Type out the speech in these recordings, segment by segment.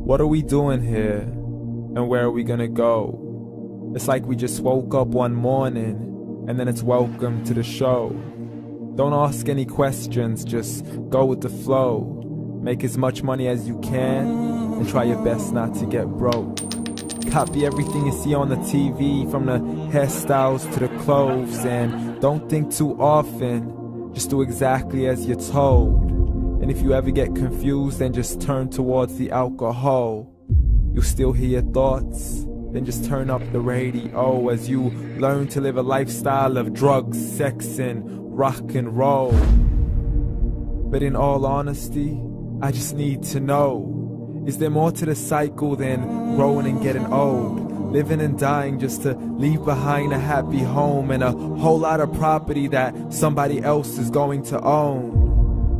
What are we doing here? And where are we gonna go? It's like we just woke up one morning, and then it's welcome to the show. Don't ask any questions, just go with the flow. Make as much money as you can, and try your best not to get broke. Copy everything you see on the TV, from the hairstyles to the clothes, and don't think too often, just do exactly as you're told. And if you ever get confused, then just turn towards the alcohol. You'll still hear your thoughts, then just turn up the radio as you learn to live a lifestyle of drugs, sex, and rock and roll. But in all honesty, I just need to know, is there more to the cycle than growing and getting old? Living and dying just to leave behind a happy home and a whole lot of property that somebody else is going to own.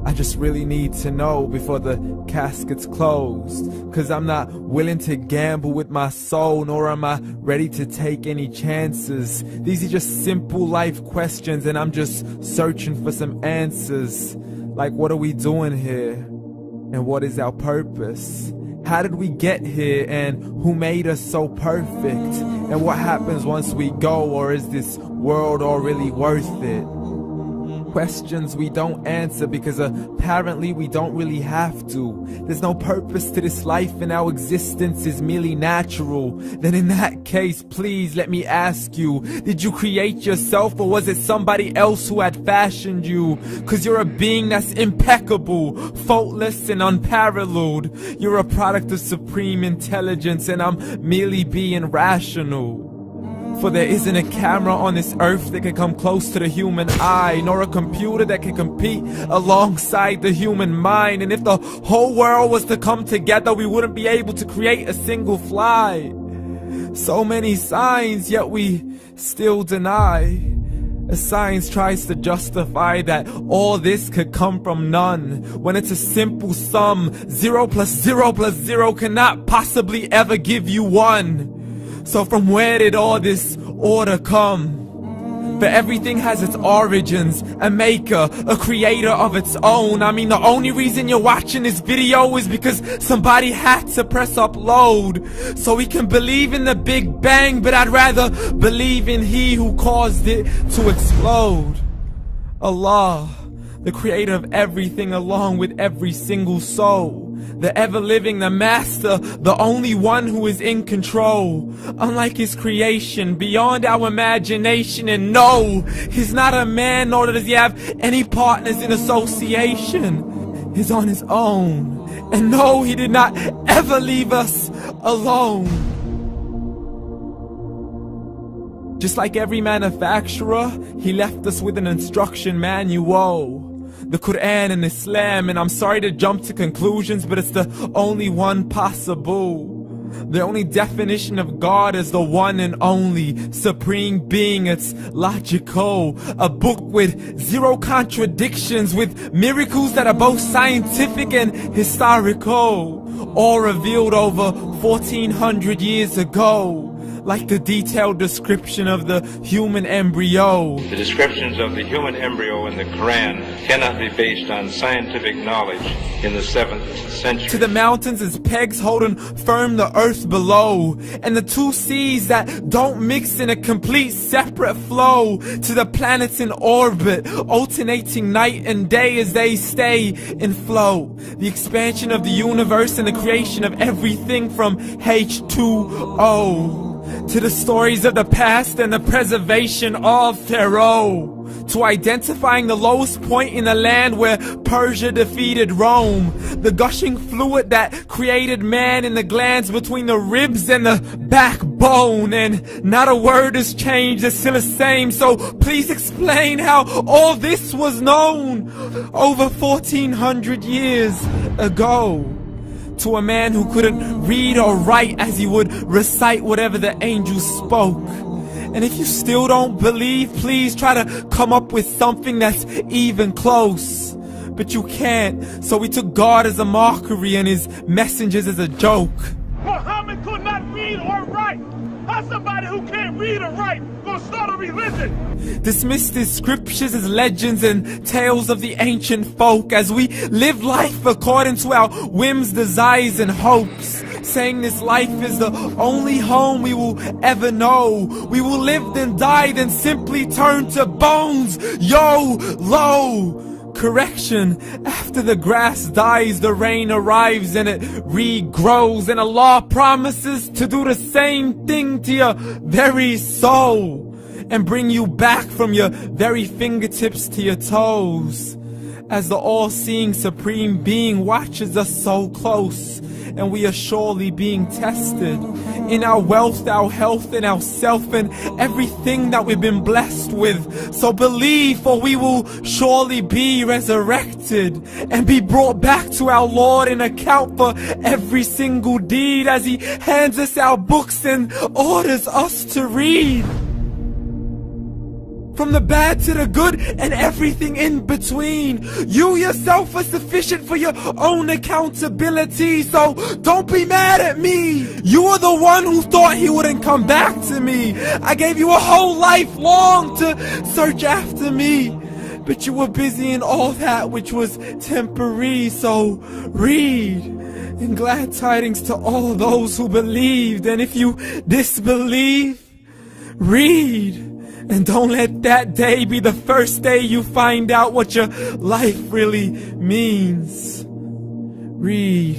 I just really need to know before the casket's closed, 'cause I'm not willing to gamble with my soul, nor am I ready to take any chances. These are just simple life questions, and I'm just searching for some answers. Like, what are we doing here? And what is our purpose? How did we get here, and who made us so perfect? And what happens once we go, or is this world all really worth it? Questions we don't answer because apparently we don't really have to. There's no purpose to this life and our existence is merely natural. Then in that case, please let me ask you, did you create yourself, or was it somebody else who had fashioned you? 'Cause you're a being that's impeccable, faultless and unparalleled. You're a product of supreme intelligence, and I'm merely being rational. For there isn't a camera on this earth that can come close to the human eye, nor a computer that can compete alongside the human mind. And if the whole world was to come together, we wouldn't be able to create a single fly. So many signs, yet we still deny. As science tries to justify that all this could come from none, when it's a simple sum. 0 plus 0 plus 0 cannot possibly ever give you 1. So from where did all this order come? For everything has its origins, a maker, a creator of its own. I mean, the only reason you're watching this video is because somebody had to press upload. So we can believe in the Big Bang, but I'd rather believe in He who caused it to explode. Allah, the creator of everything along with every single soul. The ever-living, the master, the only one who is in control. Unlike his creation, beyond our imagination. And no, he's not a man, nor does he have any partners in association. He's on his own. And no, he did not ever leave us alone. Just like every manufacturer, he left us with an instruction manual. The Quran and Islam, and I'm sorry to jump to conclusions, but it's the only one possible. The only definition of God is the one and only supreme being. It's logical, a book with 0 contradictions, with miracles that are both scientific and historical, all revealed over 1400 years ago. Like the detailed description of the human embryo. The descriptions of the human embryo in the Quran cannot be based on scientific knowledge in the 7th century. To the mountains as pegs holding firm the earth below, and the 2 seas that don't mix in a complete separate flow. To the planets in orbit, alternating night and day as they stay in flow. The expansion of the universe and the creation of everything from H2O. To the stories of the past and the preservation of Pharaoh. To identifying the lowest point in the land where Persia defeated Rome. The gushing fluid that created man in the glands between the ribs and the backbone. And not a word has changed, it's still the same. So please explain how all this was known over 1400 years ago. To a man who couldn't read or write, as he would recite whatever the angels spoke. And if you still don't believe, please try to come up with something that's even close. But you can't, so we took God as a mockery and his messengers as a joke. Muhammad could not read or write. How's somebody who can't read or write gonna start a religion? Dismissed his scriptures as legends and tales of the ancient folk, as we live life according to our whims, desires, and hopes. saying this life is the only home we will ever know. We will live then die, then simply turn to bones. YOLO! Correction, after the grass dies, the rain arrives and it regrows, and Allah promises to do the same thing to your very soul and bring you back from your very fingertips to your toes, as the all-seeing supreme being watches us so close, and we are surely being tested in our wealth, our health, and our self, and everything that we've been blessed with. So believe, for we will surely be resurrected and be brought back to our Lord and account for every single deed, as He hands us our books and orders us to read. From the bad to the good and everything in between. You yourself are sufficient for your own accountability, so don't be mad at me. You are the one who thought He wouldn't come back to me. I gave you a whole life long to search after me, but you were busy in all that which was temporary. So read, and glad tidings to all those who believed. And if you disbelieve, read. And don't let that day be the first day you find out what your life really means. Read.